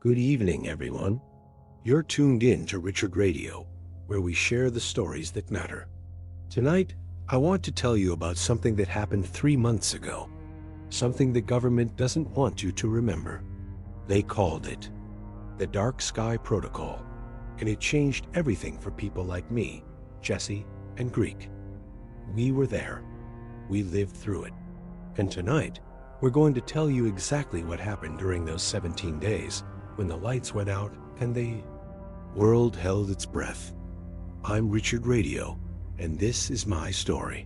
Good evening, everyone. You're tuned in to Richard Radio, where we share the stories that matter. Tonight, I want to tell you about something that happened 3 months ago. Something the government doesn't want you to remember. They called it the Dark Sky Protocol, and it changed everything for people like me, Jessie, and Greek. We were there. We lived through it. And tonight, we're going to tell you exactly what happened during those 17 days when the lights went out and the world held its breath. I'm Richard Radio, and this is my story.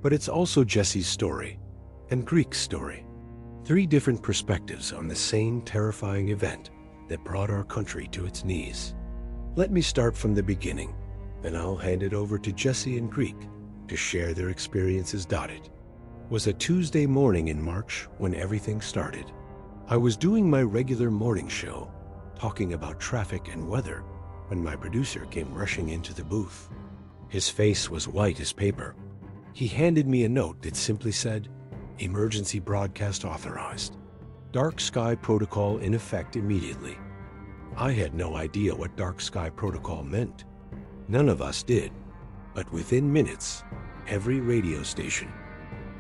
But it's also Jessie's story and Greek's story. 3 different perspectives on the same terrifying event that brought our country to its knees. Let me start from the beginning, then I'll hand it over to Jessie and Greek to share their experiences. It was a Tuesday morning in March when everything started. I was doing my regular morning show, talking about traffic and weather, when my producer came rushing into the booth. His face was white as paper. He handed me a note that simply said, "Emergency broadcast authorized. Dark Sky Protocol in effect immediately." I had no idea what Dark Sky Protocol meant. None of us did. But within minutes, every radio station,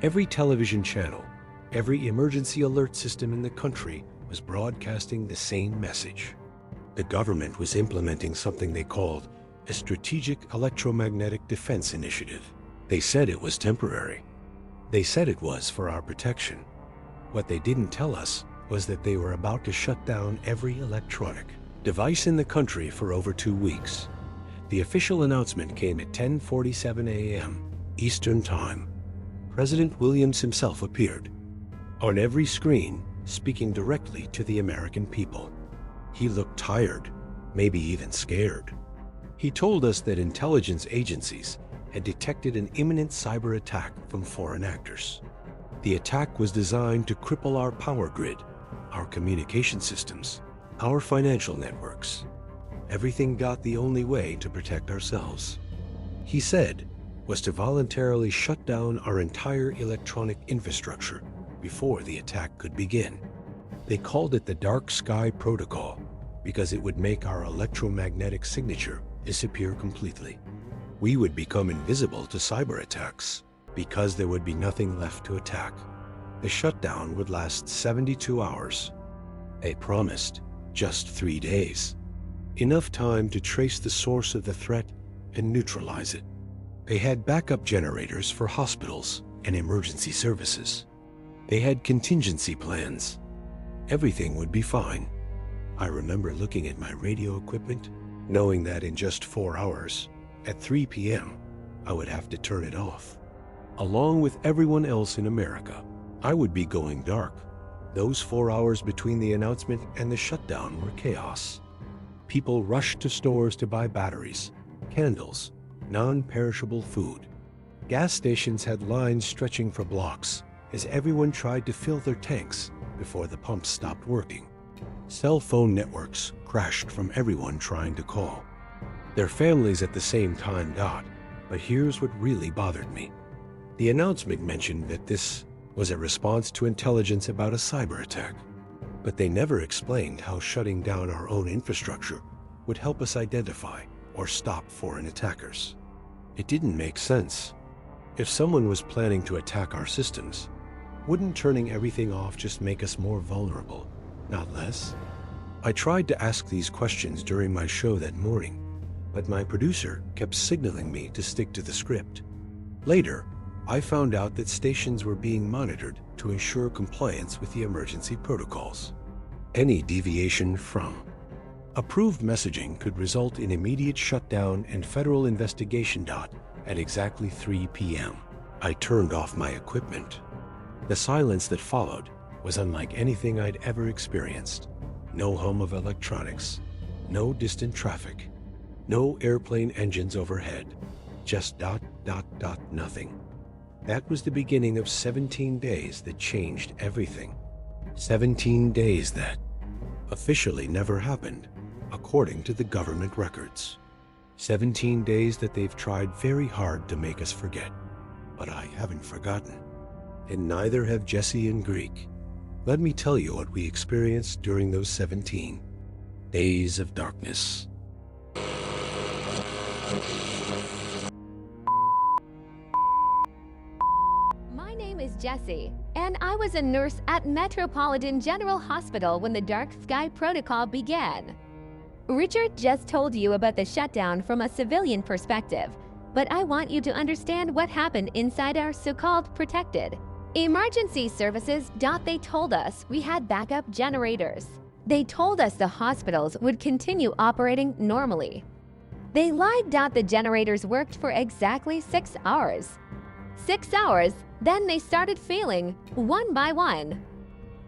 every television channel, every emergency alert system in the country was broadcasting the same message. The government was implementing something they called a Strategic Electromagnetic Defense Initiative. They said it was temporary. They said it was for our protection. What they didn't tell us was that they were about to shut down every electronic device in the country for over 2 weeks. The official announcement came at 10:47 a.m. Eastern Time. President Williams himself appeared on every screen, speaking directly to the American people. He looked tired, maybe even scared. He told us that intelligence agencies had detected an imminent cyber attack from foreign actors. The attack was designed to cripple our power grid, our communication systems, our financial networks. Everything got the only way to protect ourselves, he said, was to voluntarily shut down our entire electronic infrastructure before the attack could begin. They called it the Dark Sky Protocol because it would make our electromagnetic signature disappear completely. We would become invisible to cyber attacks because there would be nothing left to attack. The shutdown would last 72 hours. They promised just 3 days. Enough time to trace the source of the threat and neutralize it. They had backup generators for hospitals and emergency services. They had contingency plans. Everything would be fine. I remember looking at my radio equipment, knowing that in just 4 hours, at 3 p.m., I would have to turn it off. Along with everyone else in America, I would be going dark. Those 4 hours between the announcement and the shutdown were chaos. People rushed to stores to buy batteries, candles, non-perishable food. Gas stations had lines stretching for blocks as everyone tried to fill their tanks before the pumps stopped working. Cell phone networks crashed from everyone trying to call. Their families at the same time. But here's what really bothered me. The announcement mentioned that this was a response to intelligence about a cyber attack. But they never explained how shutting down our own infrastructure would help us identify or stop foreign attackers. It didn't make sense. If someone was planning to attack our systems, wouldn't turning everything off just make us more vulnerable, not less? I tried to ask these questions during my show that morning, but my producer kept signaling me to stick to the script. Later, I found out that stations were being monitored to ensure compliance with the emergency protocols. Any deviation from approved messaging could result in immediate shutdown and federal investigation. At exactly 3 p.m., I turned off my equipment. The silence that followed was unlike anything I'd ever experienced. No hum of electronics, no distant traffic, no airplane engines overhead, just nothing. That was the beginning of 17 days that changed everything. 17 days that officially never happened, according to the government records. 17 days that they've tried very hard to make us forget. But I haven't forgotten. And neither have Jessie and Greek. Let me tell you what we experienced during those 17 Days of Darkness. My name is Jessie, and I was a nurse at Metropolitan General Hospital when the Dark Sky Protocol began. Richard just told you about the shutdown from a civilian perspective, but I want you to understand what happened inside our so-called protected emergency services. They told us we had backup generators. They told us the hospitals would continue operating normally. They lied. The generators worked for exactly 6 hours. 6 hours, then they started failing one by one.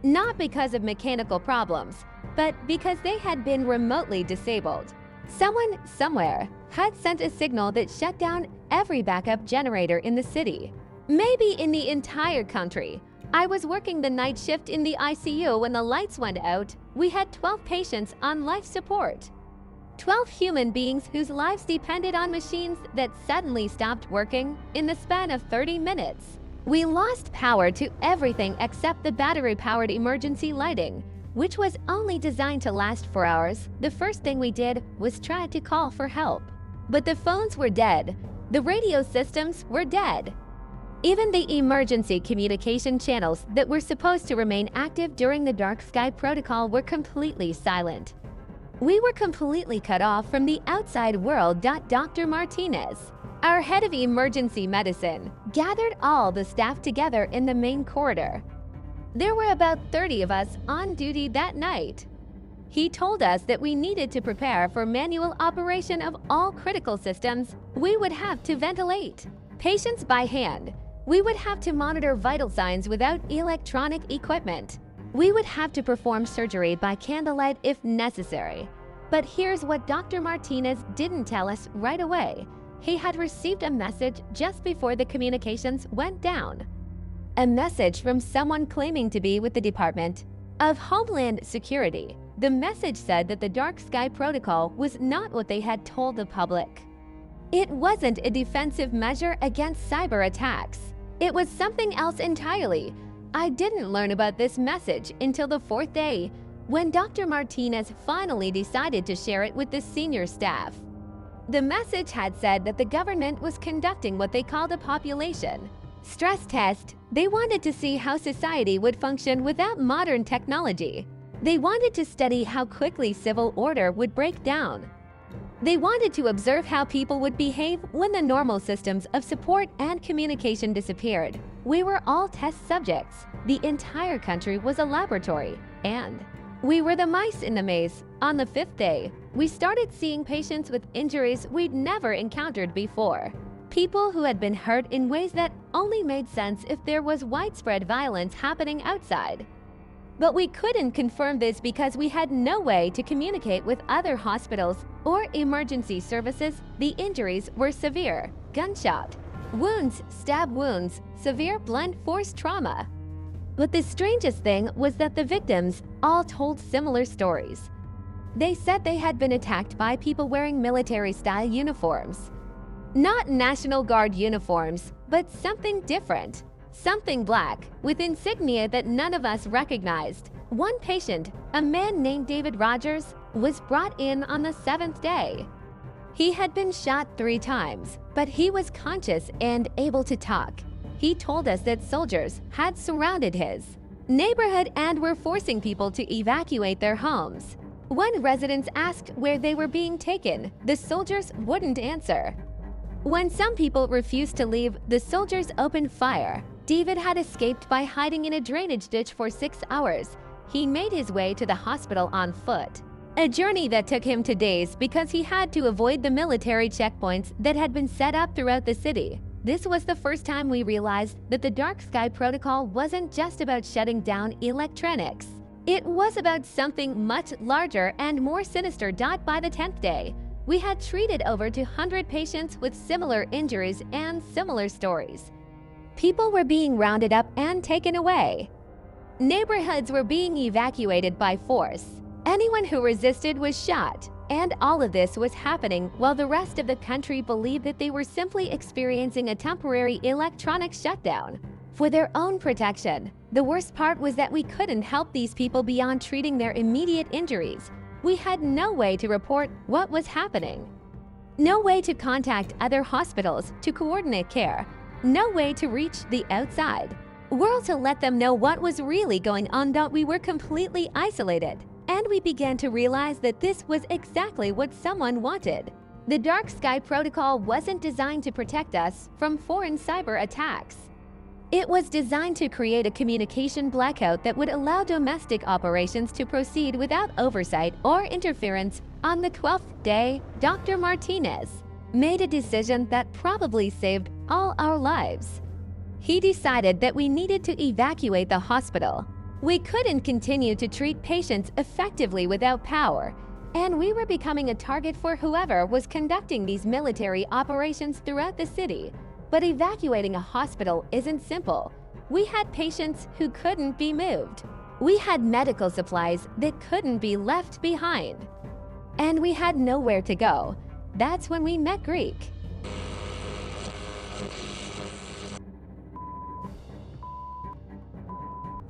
Not because of mechanical problems, but because they had been remotely disabled. Someone somewhere had sent a signal that shut down every backup generator in the city, maybe in the entire country. I was working the night shift in the ICU when the lights went out. We had 12 patients on life support. 12 human beings whose lives depended on machines that suddenly stopped working in the span of 30 minutes. We lost power to everything except the battery-powered emergency lighting, which was only designed to last 4 hours. The first thing we did was try to call for help. But the phones were dead. The radio systems were dead. Even the emergency communication channels that were supposed to remain active during the Dark Sky Protocol were completely silent. We were completely cut off from the outside world. Dr. Martinez, our head of emergency medicine, gathered all the staff together in the main corridor. There were about 30 of us on duty that night. He told us that we needed to prepare for manual operation of all critical systems. We would have to ventilate patients by hand. We would have to monitor vital signs without electronic equipment. We would have to perform surgery by candlelight if necessary. But here's what Dr. Martinez didn't tell us right away. He had received a message just before the communications went down. A message from someone claiming to be with the Department of Homeland Security. The message said that the Dark Sky Protocol was not what they had told the public. It wasn't a defensive measure against cyber attacks. It was something else entirely. I didn't learn about this message until the 4th day, when Dr. Martinez finally decided to share it with the senior staff. The message had said that the government was conducting what they called a population stress test. They wanted to see how society would function without modern technology. They wanted to study how quickly civil order would break down. They wanted to observe how people would behave when the normal systems of support and communication disappeared. We were all test subjects. The entire country was a laboratory, and we were the mice in the maze. On the 5th day, we started seeing patients with injuries we'd never encountered before. People who had been hurt in ways that only made sense if there was widespread violence happening outside. But we couldn't confirm this because we had no way to communicate with other hospitals or emergency services. The injuries were severe: gunshot wounds, stab wounds, severe blunt force trauma. But the strangest thing was that the victims all told similar stories. They said they had been attacked by people wearing military-style uniforms. Not National Guard uniforms, but something different. Something black, with insignia that none of us recognized. One patient, a man named David Rogers, was brought in on the 7th day. He had been shot 3 times, but he was conscious and able to talk. He told us that soldiers had surrounded his neighborhood and were forcing people to evacuate their homes. When residents asked where they were being taken, the soldiers wouldn't answer. When some people refused to leave, the soldiers opened fire. David had escaped by hiding in a drainage ditch for 6 hours. He made his way to the hospital on foot, a journey that took him to days because he had to avoid the military checkpoints that had been set up throughout the city. This was the first time we realized that the Dark Sky Protocol wasn't just about shutting down electronics. It was about something much larger and more sinister. By the 10th day, we had treated over 200 patients with similar injuries and similar stories. People were being rounded up and taken away. Neighborhoods were being evacuated by force. Anyone who resisted was shot. And all of this was happening while the rest of the country believed that they were simply experiencing a temporary electronic shutdown for their own protection. The worst part was that we couldn't help these people beyond treating their immediate injuries. We had no way to report what was happening. No way to contact other hospitals to coordinate care. No way to reach the outside world to let them know what was really going on, that we were completely isolated. And we began to realize that this was exactly what someone wanted. The Dark Sky Protocol wasn't designed to protect us from foreign cyber attacks. It was designed to create a communication blackout that would allow domestic operations to proceed without oversight or interference. On the 12th day, Dr. Martinez made a decision that probably saved all our lives. He decided that we needed to evacuate the hospital. We couldn't continue to treat patients effectively without power, and we were becoming a target for whoever was conducting these military operations throughout the city. But evacuating a hospital isn't simple. We had patients who couldn't be moved. We had medical supplies that couldn't be left behind. And we had nowhere to go. That's when we met Greek.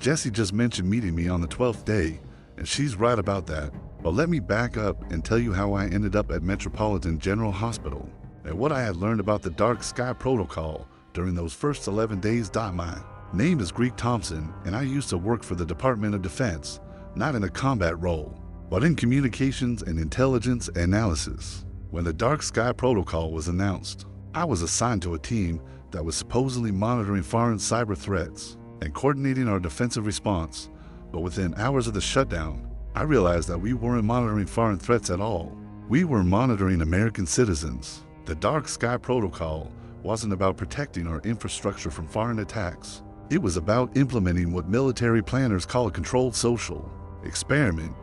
Jessie just mentioned meeting me on the 12th day, and she's right about that. But let me back up and tell you how I ended up at Metropolitan General Hospital and what I had learned about the Dark Sky Protocol during those first 11 days. My name is Greek Thompson, and I used to work for the Department of Defense, not in a combat role, but in communications and intelligence analysis. When the Dark Sky Protocol was announced, I was assigned to a team that was supposedly monitoring foreign cyber threats and coordinating our defensive response. But within hours of the shutdown, I realized that we weren't monitoring foreign threats at all. We were monitoring American citizens. The Dark Sky Protocol wasn't about protecting our infrastructure from foreign attacks. It was about implementing what military planners call a controlled social experiment.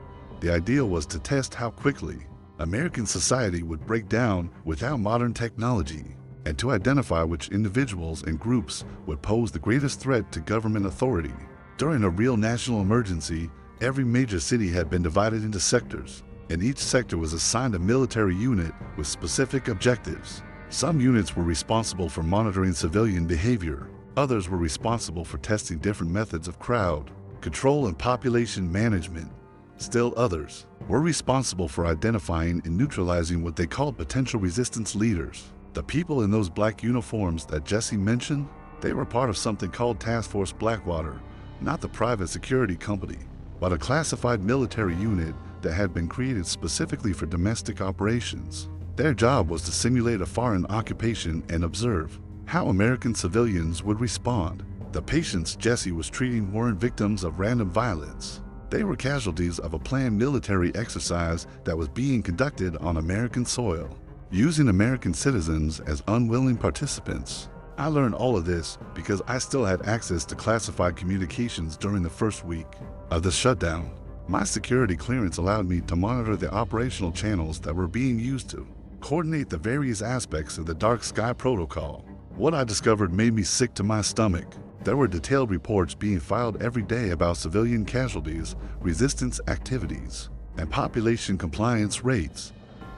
The idea was to test how quickly American society would break down without modern technology, and to identify which individuals and groups would pose the greatest threat to government authority. During a real national emergency, every major city had been divided into sectors, and each sector was assigned a military unit with specific objectives. Some units were responsible for monitoring civilian behavior. Others were responsible for testing different methods of crowd control and population management. Still others were responsible for identifying and neutralizing what they called potential resistance leaders. The people in those black uniforms that Jessie mentioned, they were part of something called Task Force Blackwater, not the private security company, but a classified military unit that had been created specifically for domestic operations. Their job was to simulate a foreign occupation and observe how American civilians would respond. The patients Jessie was treating weren't victims of random violence. They were casualties of a planned military exercise that was being conducted on American soil, using American citizens as unwilling participants. I learned all of this because I still had access to classified communications during the first week of the shutdown. My security clearance allowed me to monitor the operational channels that were being used to coordinate the various aspects of the Dark Sky Protocol. What I discovered made me sick to my stomach. There were detailed reports being filed every day about civilian casualties, resistance activities, and population compliance rates.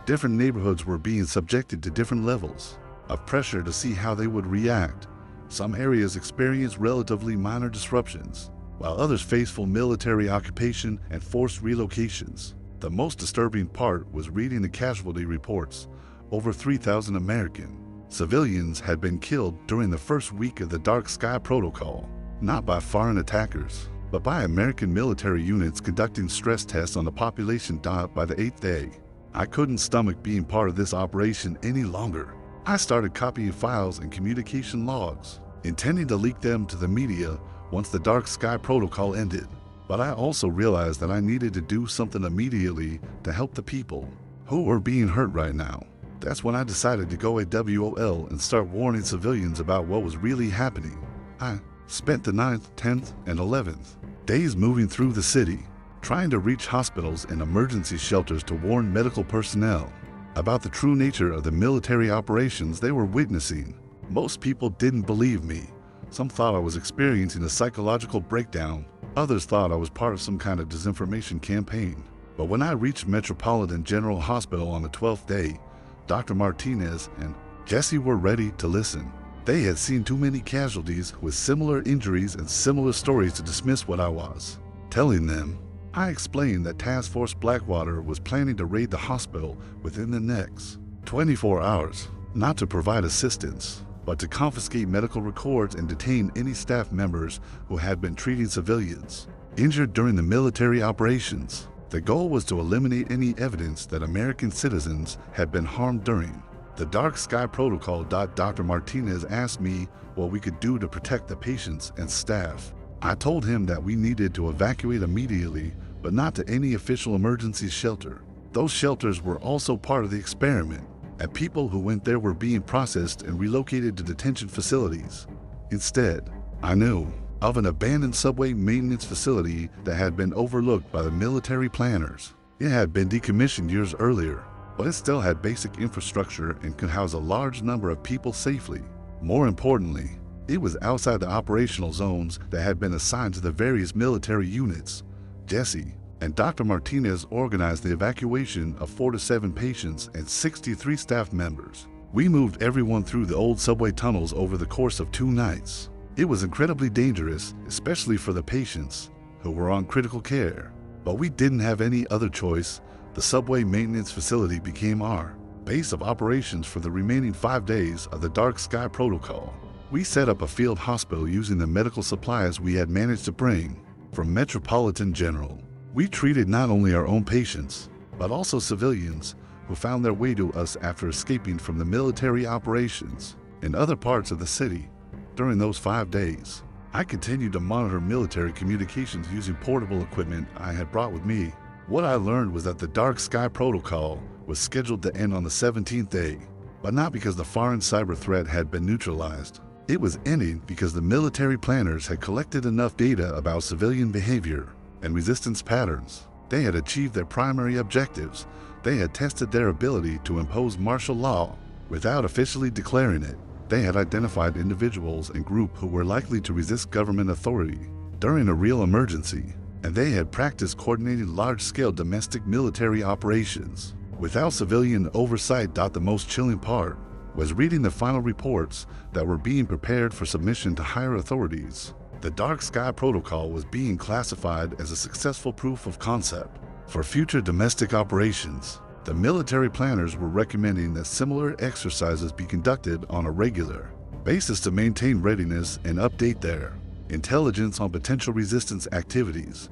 Different neighborhoods were being subjected to different levels of pressure to see how they would react. Some areas experienced relatively minor disruptions, while others faced full military occupation and forced relocations. The most disturbing part was reading the casualty reports. Over 3,000 American civilians had been killed during the first week of the Dark Sky Protocol, not by foreign attackers, but by American military units conducting stress tests on the population. By the 8th day, I couldn't stomach being part of this operation any longer. I started copying files and communication logs, intending to leak them to the media once the Dark Sky Protocol ended. But I also realized that I needed to do something immediately to help the people who were being hurt right now. That's when I decided to go AWOL and start warning civilians about what was really happening. I spent the 9th, 10th, and 11th days moving through the city, trying to reach hospitals and emergency shelters to warn medical personnel about the true nature of the military operations they were witnessing. Most people didn't believe me. Some thought I was experiencing a psychological breakdown. Others thought I was part of some kind of disinformation campaign. But when I reached Metropolitan General Hospital on the 12th day, Dr. Martinez and Jessie were ready to listen. They had seen too many casualties with similar injuries and similar stories to dismiss what I was telling them. I explained that Task Force Blackwater was planning to raid the hospital within the next 24 hours, not to provide assistance, but to confiscate medical records and detain any staff members who had been treating civilians injured during the military operations. The goal was to eliminate any evidence that American citizens had been harmed during the Dark Sky Protocol. Dr. Martinez asked me what we could do to protect the patients and staff. I told him that we needed to evacuate immediately, but not to any official emergency shelter. Those shelters were also part of the experiment, and people who went there were being processed and relocated to detention facilities. Instead, I knew of an abandoned subway maintenance facility that had been overlooked by the military planners. It had been decommissioned years earlier, but it still had basic infrastructure and could house a large number of people safely. More importantly, it was outside the operational zones that had been assigned to the various military units. Jessie and Dr. Martinez organized the evacuation of 4 to 7 patients and 63 staff members. We moved everyone through the old subway tunnels over the course of 2 nights. It was incredibly dangerous, especially for the patients who were on critical care. But we didn't have any other choice. The subway maintenance facility became our base of operations for the remaining 5 days of the Dark Sky Protocol. We set up a field hospital using the medical supplies we had managed to bring from Metropolitan General. We treated not only our own patients, but also civilians who found their way to us after escaping from the military operations in other parts of the city. During those 5 days, I continued to monitor military communications using portable equipment I had brought with me. What I learned was that the Dark Sky Protocol was scheduled to end on the 17th day, but not because the foreign cyber threat had been neutralized. It was ending because the military planners had collected enough data about civilian behavior and resistance patterns. They had achieved their primary objectives. They had tested their ability to impose martial law without officially declaring it. They had identified individuals and groups who were likely to resist government authority during a real emergency, and they had practiced coordinating large-scale domestic military operations without civilian oversight. The most chilling part was reading the final reports that were being prepared for submission to higher authorities. The Dark Sky Protocol was being classified as a successful proof of concept for future domestic operations. The military planners were recommending that similar exercises be conducted on a regular basis to maintain readiness and update their intelligence on potential resistance activities.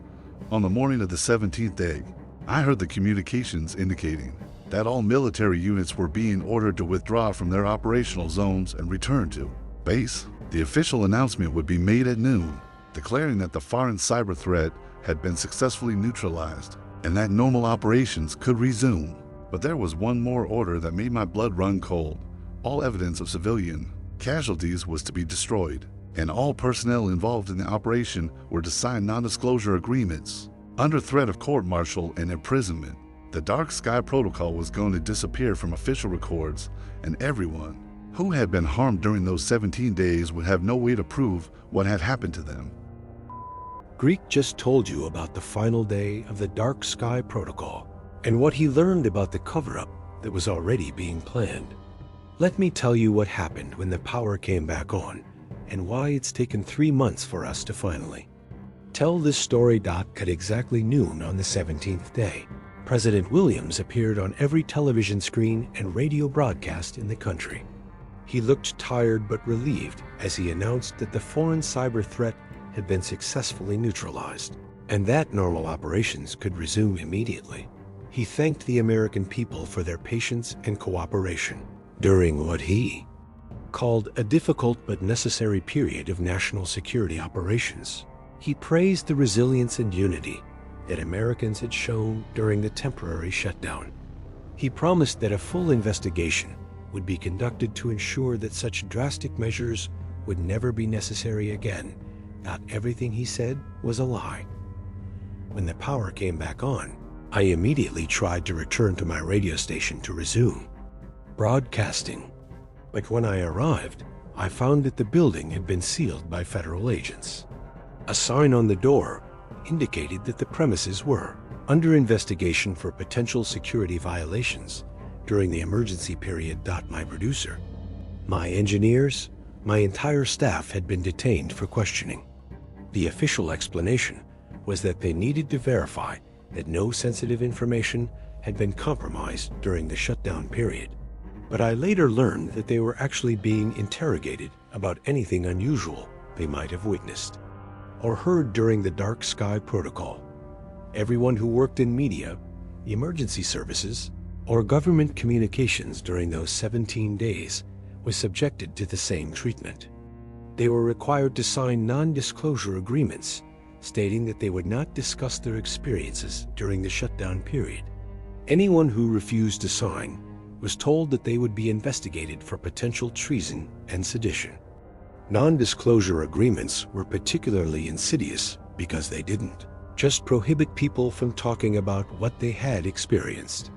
On the morning of the 17th day, I heard the communications indicating that all military units were being ordered to withdraw from their operational zones and return to base. The official announcement would be made at noon, declaring that the foreign cyber threat had been successfully neutralized and that normal operations could resume. But there was one more order that made my blood run cold. All evidence of civilian casualties was to be destroyed, and all personnel involved in the operation were to sign non-disclosure agreements under threat of court-martial and imprisonment. The Dark Sky Protocol was going to disappear from official records, and everyone who had been harmed during those 17 days would have no way to prove what had happened to them. Greek just told you about the final day of the Dark Sky Protocol and what he learned about the cover-up that was already being planned. Let me tell you what happened when the power came back on and why it's taken 3 months for us to finally tell this story. At exactly noon on the 17th day, President Williams appeared on every television screen and radio broadcast in the country. He looked tired but relieved as he announced that the foreign cyber threat had been successfully neutralized, and that normal operations could resume immediately. He thanked the American people for their patience and cooperation during what he called a difficult but necessary period of national security operations. He praised the resilience and unity that Americans had shown during the temporary shutdown. He promised that a full investigation would be conducted to ensure that such drastic measures would never be necessary again. Not everything he said was a lie. When the power came back on, I immediately tried to return to my radio station to resume broadcasting. But when I arrived, I found that the building had been sealed by federal agents. A sign on the door indicated that the premises were under investigation for potential security violations during the emergency period. My producer, my engineers, my entire staff had been detained for questioning. The official explanation was that they needed to verify that no sensitive information had been compromised during the shutdown period. But I later learned that they were actually being interrogated about anything unusual they might have witnessed or heard during the Dark Sky Protocol. Everyone who worked in media, emergency services, or government communications during those 17 days was subjected to the same treatment. They were required to sign non-disclosure agreements stating that they would not discuss their experiences during the shutdown period. Anyone who refused to sign was told that they would be investigated for potential treason and sedition. Non-disclosure agreements were particularly insidious because they didn't just prohibit people from talking about what they had experienced.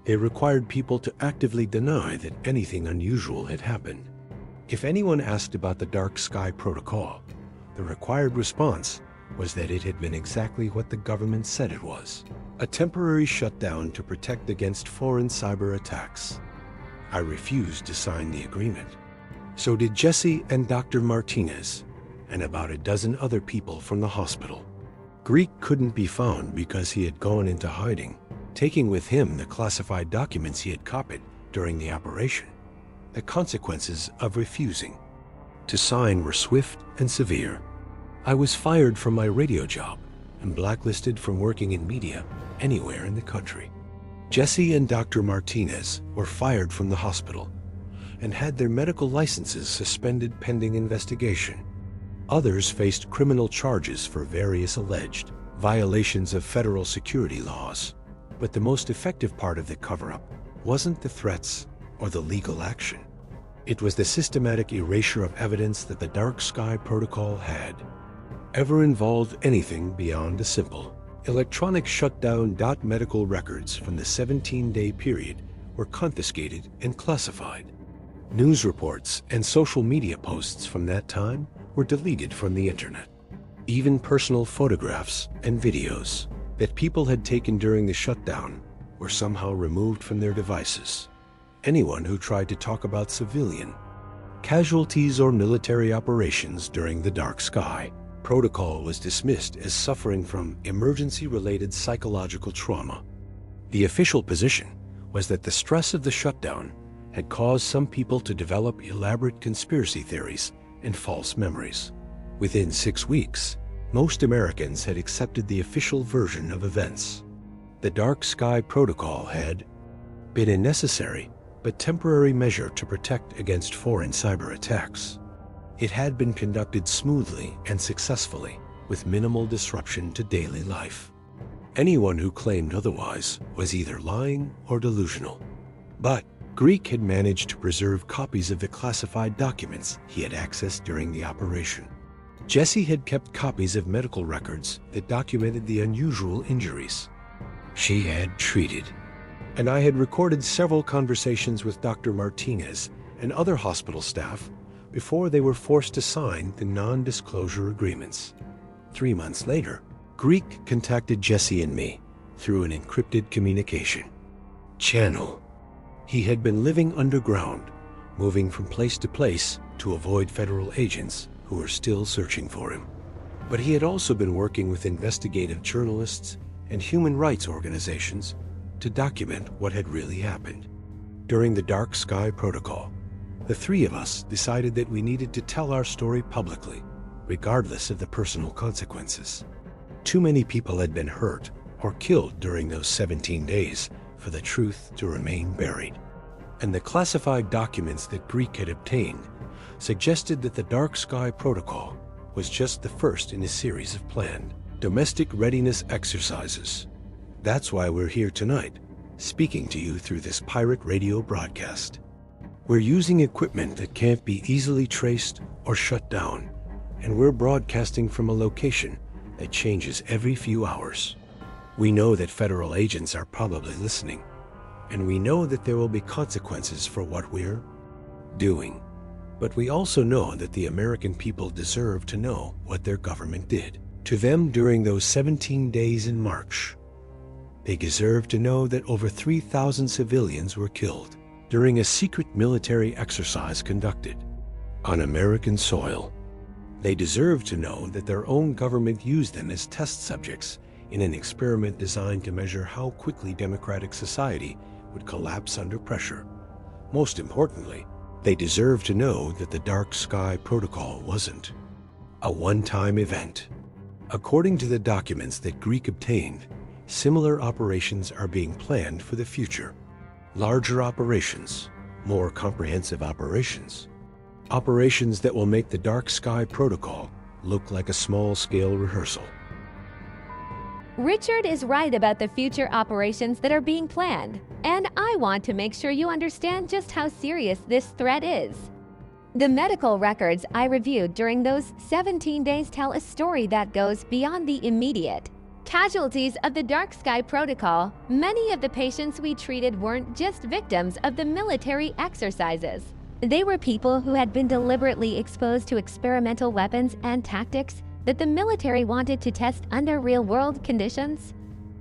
They required people to actively deny that anything unusual had happened. If anyone asked about the Dark Sky Protocol, the required response was that it had been exactly what the government said it was: a temporary shutdown to protect against foreign cyber attacks. I refused to sign the agreement. So did Jessie and Dr. Martinez, and about a dozen other people from the hospital. Greek couldn't be found because he had gone into hiding, taking with him the classified documents he had copied during the operation. The consequences of refusing to sign were swift and severe. I was fired from my radio job and blacklisted from working in media anywhere in the country. Jessie and Dr. Martinez were fired from the hospital and had their medical licenses suspended pending investigation. Others faced criminal charges for various alleged violations of federal security laws. But the most effective part of the cover-up wasn't the threats or the legal action. It was the systematic erasure of evidence that the Dark Sky Protocol had ever involved anything beyond a simple electronic shutdown. Medical records from the 17-day period were confiscated and classified. News reports and social media posts from that time were deleted from the internet. Even personal photographs and videos that people had taken during the shutdown were somehow removed from their devices. Anyone who tried to talk about civilian casualties or military operations during the Dark Sky Protocol was dismissed as suffering from emergency-related psychological trauma. The official position was that the stress of the shutdown had caused some people to develop elaborate conspiracy theories and false memories. Within 6 weeks, most Americans had accepted the official version of events. The Dark Sky Protocol had been a necessary but temporary measure to protect against foreign cyber attacks. It had been conducted smoothly and successfully, with minimal disruption to daily life. Anyone who claimed otherwise was either lying or delusional. But Greek had managed to preserve copies of the classified documents he had accessed during the operation. Jessie had kept copies of medical records that documented the unusual injuries she had treated. And I had recorded several conversations with Dr. Martinez and other hospital staff before they were forced to sign the non-disclosure agreements. 3 months later, Greek contacted Jessie and me through an encrypted communication channel. He had been living underground, moving from place to place to avoid federal agents who were still searching for him. But he had also been working with investigative journalists and human rights organizations to document what had really happened. During the Dark Sky Protocol, the three of us decided that we needed to tell our story publicly, regardless of the personal consequences. Too many people had been hurt or killed during those 17 days for the truth to remain buried. And the classified documents that Greek had obtained suggested that the Dark Sky Protocol was just the first in a series of planned domestic readiness exercises. That's why we're here tonight, speaking to you through this pirate radio broadcast. We're using equipment that can't be easily traced or shut down, and we're broadcasting from a location that changes every few hours. We know that federal agents are probably listening, and we know that there will be consequences for what we're doing. But we also know that the American people deserve to know what their government did to them during those 17 days in March. They deserve to know that over 3,000 civilians were killed during a secret military exercise conducted on American soil. They deserve to know that their own government used them as test subjects in an experiment designed to measure how quickly democratic society would collapse under pressure. Most importantly, they deserve to know that the Dark Sky Protocol wasn't a one-time event. According to the documents that Greek obtained, similar operations are being planned for the future. Larger operations, more comprehensive operations. Operations that will make the Dark Sky Protocol look like a small-scale rehearsal. Richard is right about the future operations that are being planned, and I want to make sure you understand just how serious this threat is. The medical records I reviewed during those 17 days tell a story that goes beyond the immediate. Casualties of the Dark Sky Protocol, many of the patients we treated weren't just victims of the military exercises. They were people who had been deliberately exposed to experimental weapons and tactics that the military wanted to test under real-world conditions.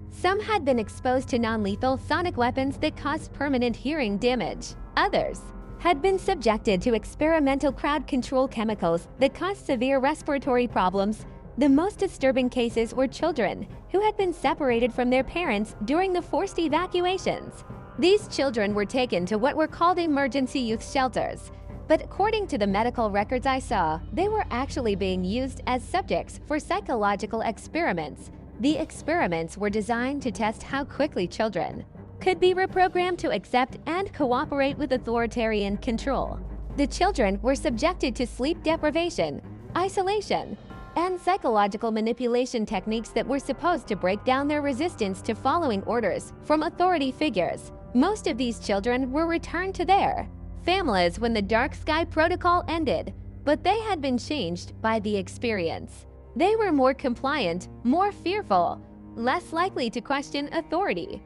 Some had been exposed to non-lethal sonic weapons that caused permanent hearing damage. Others had been subjected to experimental crowd control chemicals that caused severe respiratory problems. The most disturbing cases were children who had been separated from their parents during the forced evacuations. These children were taken to what were called emergency youth shelters, but according to the medical records I saw, they were actually being used as subjects for psychological experiments. The experiments were designed to test how quickly children could be reprogrammed to accept and cooperate with authoritarian control. The children were subjected to sleep deprivation, isolation, and psychological manipulation techniques that were supposed to break down their resistance to following orders from authority figures. Most of these children were returned to their families when the Dark Sky Protocol ended, but they had been changed by the experience. They were more compliant, more fearful, less likely to question authority.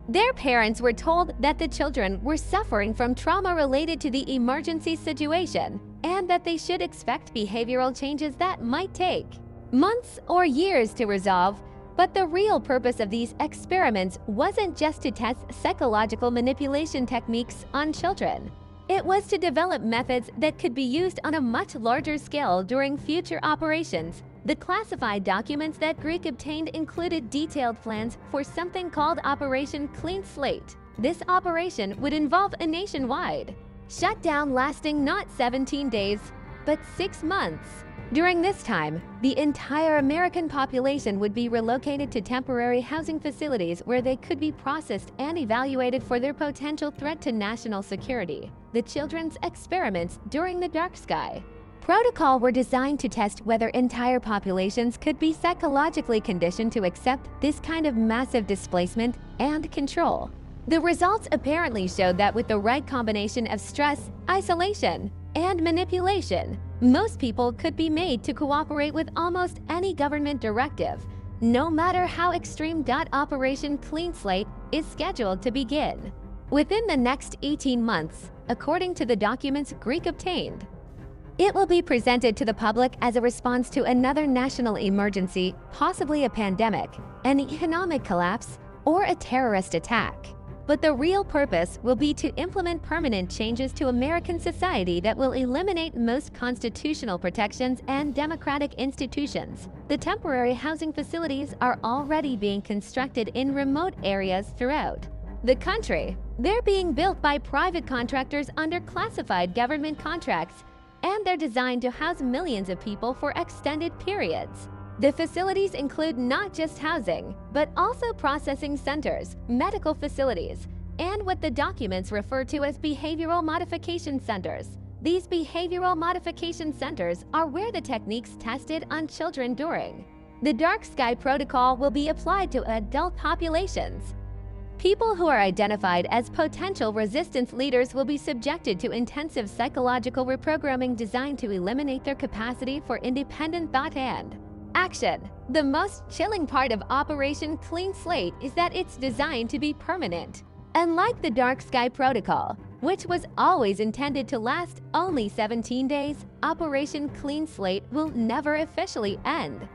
Their parents were told that the children were suffering from trauma related to the emergency situation and that they should expect behavioral changes that might take months or years to resolve. But the real purpose of these experiments wasn't just to test psychological manipulation techniques on children. It was to develop methods that could be used on a much larger scale during future operations. The classified documents that Greek obtained included detailed plans for something called Operation Clean Slate. This operation would involve a nationwide shutdown lasting not 17 days, but 6 months. During this time, the entire American population would be relocated to temporary housing facilities where they could be processed and evaluated for their potential threat to national security. The children's experiments during the Dark Sky Protocol were designed to test whether entire populations could be psychologically conditioned to accept this kind of massive displacement and control. The results apparently showed that with the right combination of stress, isolation, and manipulation, most people could be made to cooperate with almost any government directive, no matter how extreme. Operation Clean Slate is scheduled to begin within the next 18 months, according to the documents Greek obtained. It will be presented to the public as a response to another national emergency, possibly a pandemic, an economic collapse, or a terrorist attack. But the real purpose will be to implement permanent changes to American society that will eliminate most constitutional protections and democratic institutions. The temporary housing facilities are already being constructed in remote areas throughout the country. They're being built by private contractors under classified government contracts, and they're designed to house millions of people for extended periods. The facilities include not just housing, but also processing centers, medical facilities, and what the documents refer to as behavioral modification centers. These behavioral modification centers are where the techniques tested on children during the Dark Sky Protocol will be applied to adult populations. People who are identified as potential resistance leaders will be subjected to intensive psychological reprogramming designed to eliminate their capacity for independent thought and action. The most chilling part of Operation Clean Slate is that it's designed to be permanent. Unlike the Dark Sky Protocol, which was always intended to last only 17 days, Operation Clean Slate will never officially end.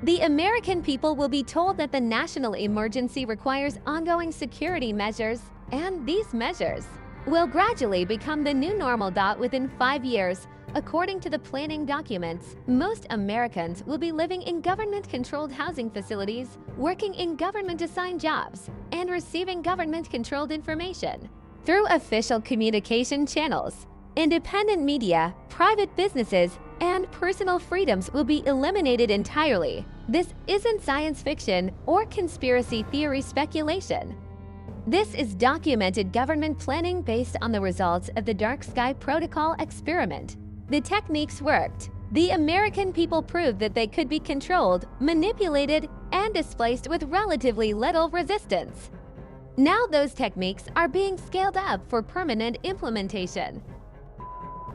The American people will be told that the national emergency requires ongoing security measures, and these measures will gradually become the new normal. Within 5 years, According to the planning documents, most Americans will be living in government-controlled housing facilities, working in government-assigned jobs, and receiving government-controlled information through official communication channels. Independent media, private businesses, and personal freedoms will be eliminated entirely. This isn't science fiction or conspiracy theory speculation. This is documented government planning based on the results of the Dark Sky Protocol experiment. The techniques worked. The American people proved that they could be controlled, manipulated, and displaced with relatively little resistance. Now those techniques are being scaled up for permanent implementation.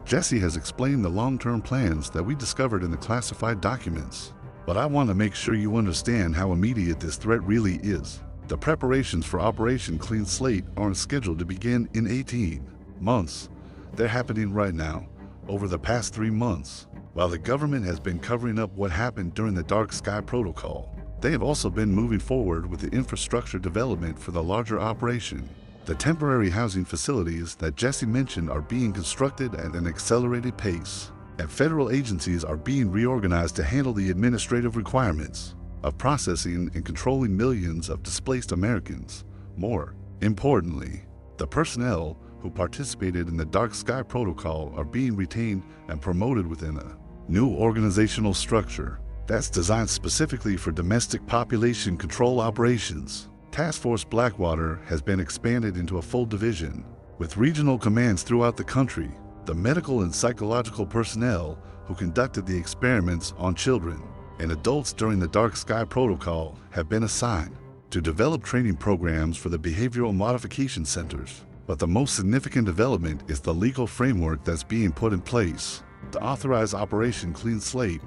Jessie has explained the long-term plans that we discovered in the classified documents. But I want to make sure you understand how immediate this threat really is. The preparations for Operation Clean Slate are scheduled to begin in 18 months. They're happening right now, over the past 3 months. While the government has been covering up what happened during the Dark Sky Protocol, they have also been moving forward with the infrastructure development for the larger operation. The temporary housing facilities that Jessie mentioned are being constructed at an accelerated pace, and federal agencies are being reorganized to handle the administrative requirements of processing and controlling millions of displaced Americans. More importantly, the personnel who participated in the Dark Sky Protocol are being retained and promoted within a new organizational structure that's designed specifically for domestic population control operations. Task Force Blackwater has been expanded into a full division, with regional commands throughout the country. The medical and psychological personnel who conducted the experiments on children and adults during the Dark Sky Protocol have been assigned to develop training programs for the behavioral modification centers. But the most significant development is the legal framework that's being put in place to authorize Operation Clean Slate.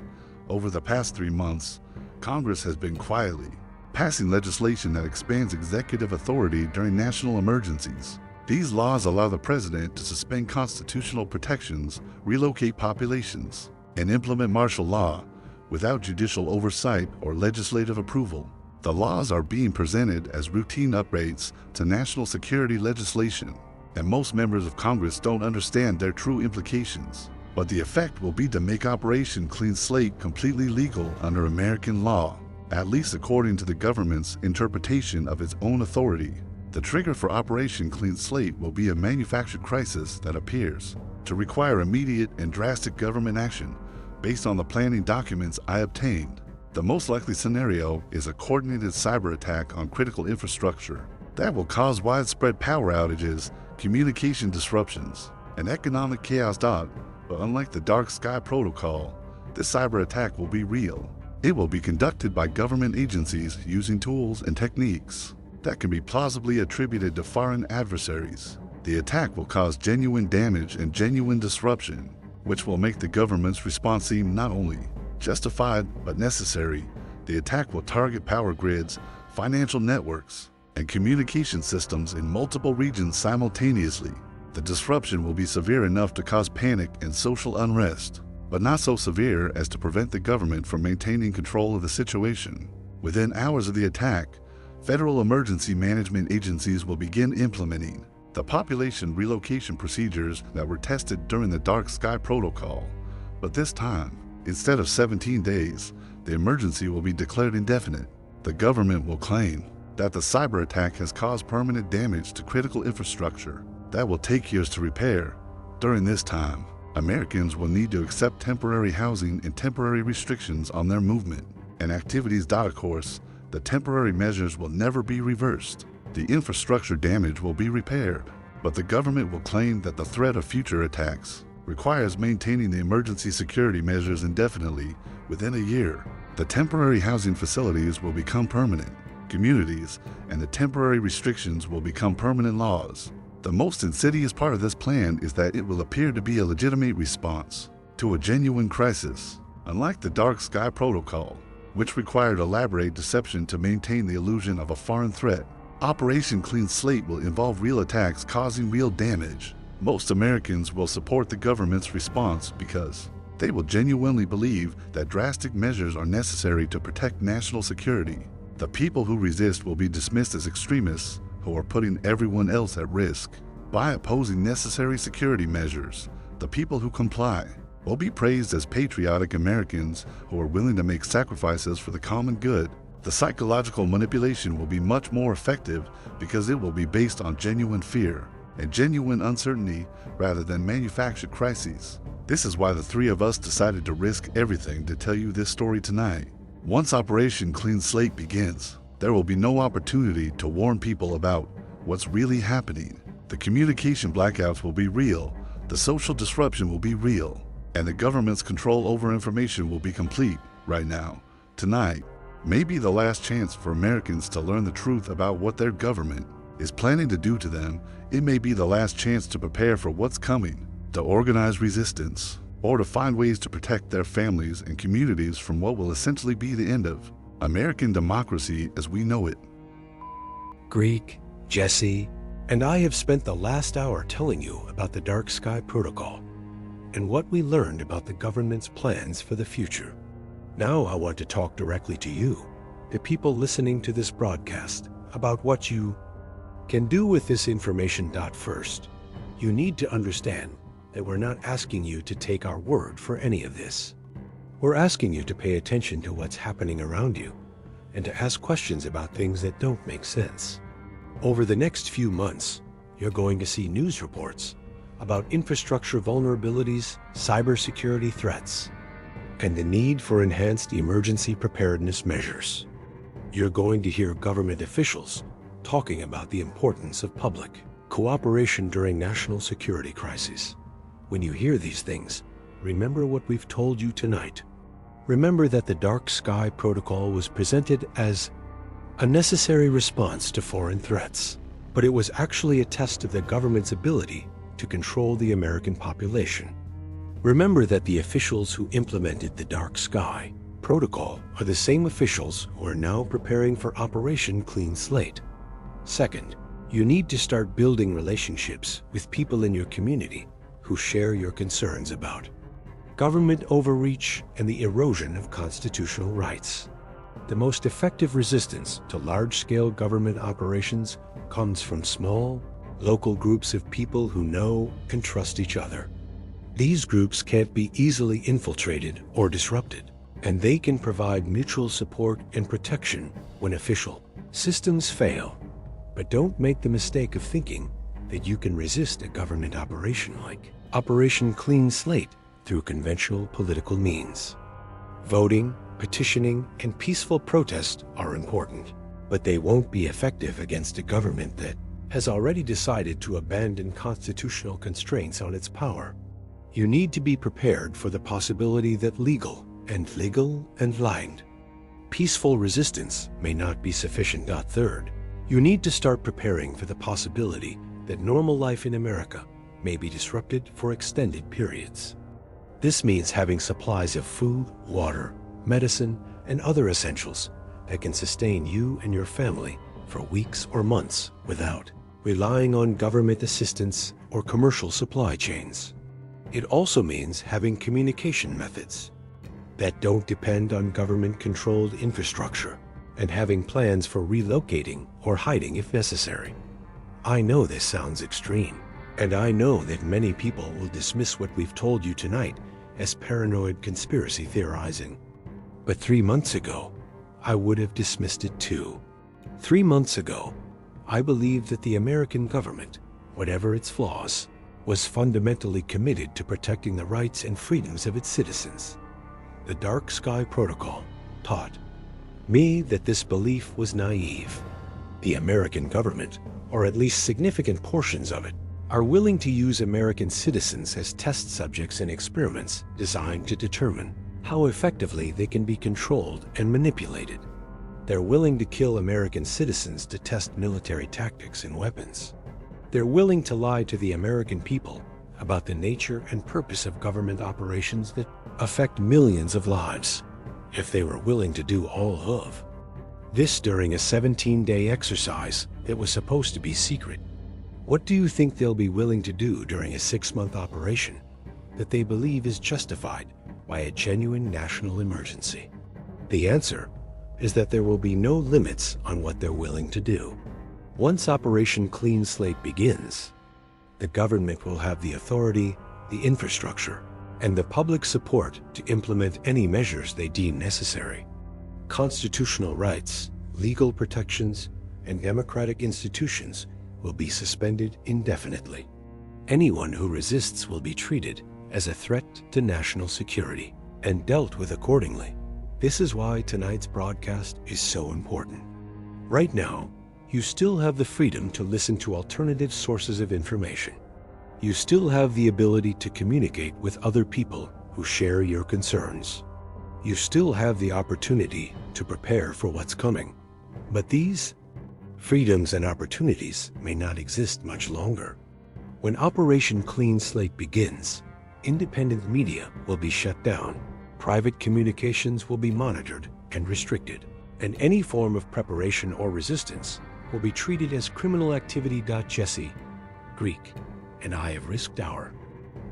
Over the past 3 months, Congress has been quietly passing legislation that expands executive authority during national emergencies. These laws allow the president to suspend constitutional protections, relocate populations, and implement martial law without judicial oversight or legislative approval. The laws are being presented as routine upgrades to national security legislation, and most members of Congress don't understand their true implications. But the effect will be to make Operation Clean Slate completely legal under American law, at least according to the government's interpretation of its own authority. The trigger for Operation Clean Slate will be a manufactured crisis that appears to require immediate and drastic government action based on the planning documents I obtained. The most likely scenario is a coordinated cyber attack on critical infrastructure that will cause widespread power outages, communication disruptions, and economic chaos. But unlike the Dark Sky Protocol, this cyber attack will be real. It will be conducted by government agencies using tools and techniques that can be plausibly attributed to foreign adversaries. The attack will cause genuine damage and genuine disruption, which will make the government's response seem not only justified but necessary. The attack will target power grids, financial networks, and communication systems in multiple regions simultaneously. The disruption will be severe enough to cause panic and social unrest, but not so severe as to prevent the government from maintaining control of the situation. Within hours of the attack, federal emergency management agencies will begin implementing the population relocation procedures that were tested during the Dark Sky Protocol. But this time, instead of 17 days, the emergency will be declared indefinite. The government will claim that the cyber attack has caused permanent damage to critical infrastructure that will take years to repair. During this time, Americans will need to accept temporary housing and temporary restrictions on their movement and activities. Of course, the temporary measures will never be reversed. The infrastructure damage will be repaired, but the government will claim that the threat of future attacks requires maintaining the emergency security measures indefinitely. Within a year, the temporary housing facilities will become permanent communities, and the temporary restrictions will become permanent laws. The most insidious part of this plan is that it will appear to be a legitimate response to a genuine crisis. Unlike the Dark Sky Protocol, which required elaborate deception to maintain the illusion of a foreign threat, Operation Clean Slate will involve real attacks causing real damage. Most Americans will support the government's response because they will genuinely believe that drastic measures are necessary to protect national security. The people who resist will be dismissed as extremists who are putting everyone else at risk. By opposing necessary security measures, the people who comply We'll be praised as patriotic Americans who are willing to make sacrifices for the common good. The psychological manipulation will be much more effective because it will be based on genuine fear and genuine uncertainty rather than manufactured crises. This is why the three of us decided to risk everything to tell you this story tonight. Once Operation Clean Slate begins, there will be no opportunity to warn people about what's really happening. The communication blackouts will be real, the social disruption will be real, and the government's control over information will be complete right now. Tonight may be the last chance for Americans to learn the truth about what their government is planning to do to them. It may be the last chance to prepare for what's coming, to organize resistance, or to find ways to protect their families and communities from what will essentially be the end of American democracy as we know it. Greek, Jessie, and I have spent the last hour telling you about the Dark Sky Protocol and what we learned about the government's plans for the future. Now I want to talk directly to you, the people listening to this broadcast, about what you can do with this information. First, you need to understand that we're not asking you to take our word for any of this. We're asking you to pay attention to what's happening around you and to ask questions about things that don't make sense. Over the next few months, you're going to see news reports about infrastructure vulnerabilities, cybersecurity threats, and the need for enhanced emergency preparedness measures. You're going to hear government officials talking about the importance of public cooperation during national security crises. When you hear these things, remember what we've told you tonight. Remember that the Dark Sky Protocol was presented as a necessary response to foreign threats, but it was actually a test of the government's ability to control the American population. Remember that the officials who implemented the Dark Sky Protocol are the same officials who are now preparing for Operation Clean Slate. Second, you need to start building relationships with people in your community who share your concerns about government overreach and the erosion of constitutional rights. The most effective resistance to large-scale government operations comes from small, local groups of people who know and trust each other. These groups can't be easily infiltrated or disrupted, and they can provide mutual support and protection when official systems fail. But don't make the mistake of thinking that you can resist a government operation like Operation Clean Slate through conventional political means. Voting, petitioning, and peaceful protest are important, but they won't be effective against a government that has already decided to abandon constitutional constraints on its power. You need to be prepared for the possibility that legal and blind peaceful resistance may not be sufficient. Third, you need to start preparing for the possibility that normal life in America may be disrupted for extended periods. This means having supplies of food, water, medicine, and other essentials that can sustain you and your family for weeks or months without relying on government assistance or commercial supply chains. It also means having communication methods that don't depend on government-controlled infrastructure and having plans for relocating or hiding if necessary. I know this sounds extreme, and I know that many people will dismiss what we've told you tonight as paranoid conspiracy theorizing. But 3 months ago, I would have dismissed it too. 3 months ago, I believed that the American government, whatever its flaws, was fundamentally committed to protecting the rights and freedoms of its citizens. The Dark Sky Protocol taught me that this belief was naive. The American government, or at least significant portions of it, are willing to use American citizens as test subjects in experiments designed to determine how effectively they can be controlled and manipulated. They're willing to kill American citizens to test military tactics and weapons. They're willing to lie to the American people about the nature and purpose of government operations that affect millions of lives, if they were willing to do all of this during a 17-day exercise that was supposed to be secret. What do you think they'll be willing to do during a 6-month operation that they believe is justified by a genuine national emergency? The answer is that there will be no limits on what they're willing to do. Once Operation Clean Slate begins, the government will have the authority, the infrastructure, and the public support to implement any measures they deem necessary. Constitutional rights, legal protections, and democratic institutions will be suspended indefinitely. Anyone who resists will be treated as a threat to national security and dealt with accordingly. This is why tonight's broadcast is so important. Right now, you still have the freedom to listen to alternative sources of information. You still have the ability to communicate with other people who share your concerns. You still have the opportunity to prepare for what's coming. But these freedoms and opportunities may not exist much longer. When Operation Clean Slate begins, independent media will be shut down, private communications will be monitored and restricted, and any form of preparation or resistance will be treated as criminal activity. Jessie, Greek, and I have risked our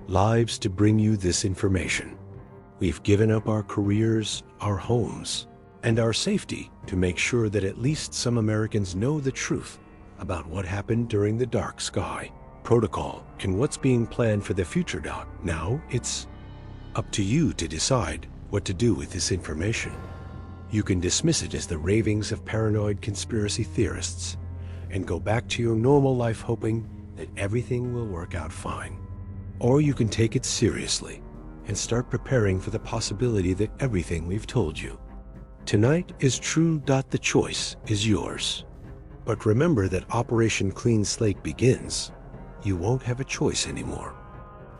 lives to bring you this information. We've given up our careers, our homes, and our safety to make sure that at least some Americans know the truth about what happened during the Dark Sky Protocol and what's being planned for the future. Now it's up to you to decide what to do with this information. You can dismiss it as the ravings of paranoid conspiracy theorists and go back to your normal life hoping that everything will work out fine. Or you can take it seriously and start preparing for the possibility that everything we've told you tonight is true. The choice is yours. But remember that Operation Clean Slate begins. You won't have a choice anymore.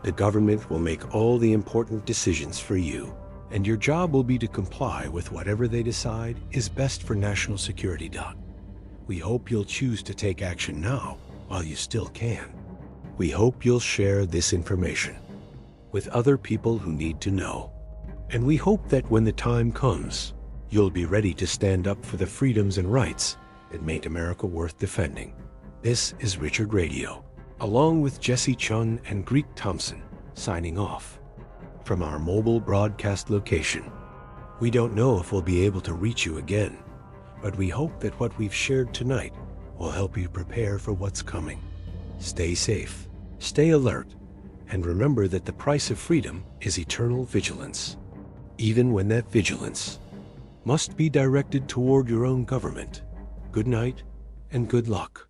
The government will make all the important decisions for you, and your job will be to comply with whatever they decide is best for national security. We hope you'll choose to take action now while you still can. We hope you'll share this information with other people who need to know. And we hope that when the time comes, you'll be ready to stand up for the freedoms and rights that made America worth defending. This is Richard Radio, along with Jessie Chun and Greek Thompson, signing off from our mobile broadcast location. We don't know if we'll be able to reach you again, but we hope that what we've shared tonight will help you prepare for what's coming. Stay safe, stay alert, and remember that the price of freedom is eternal vigilance, even when that vigilance must be directed toward your own government. Good night and good luck.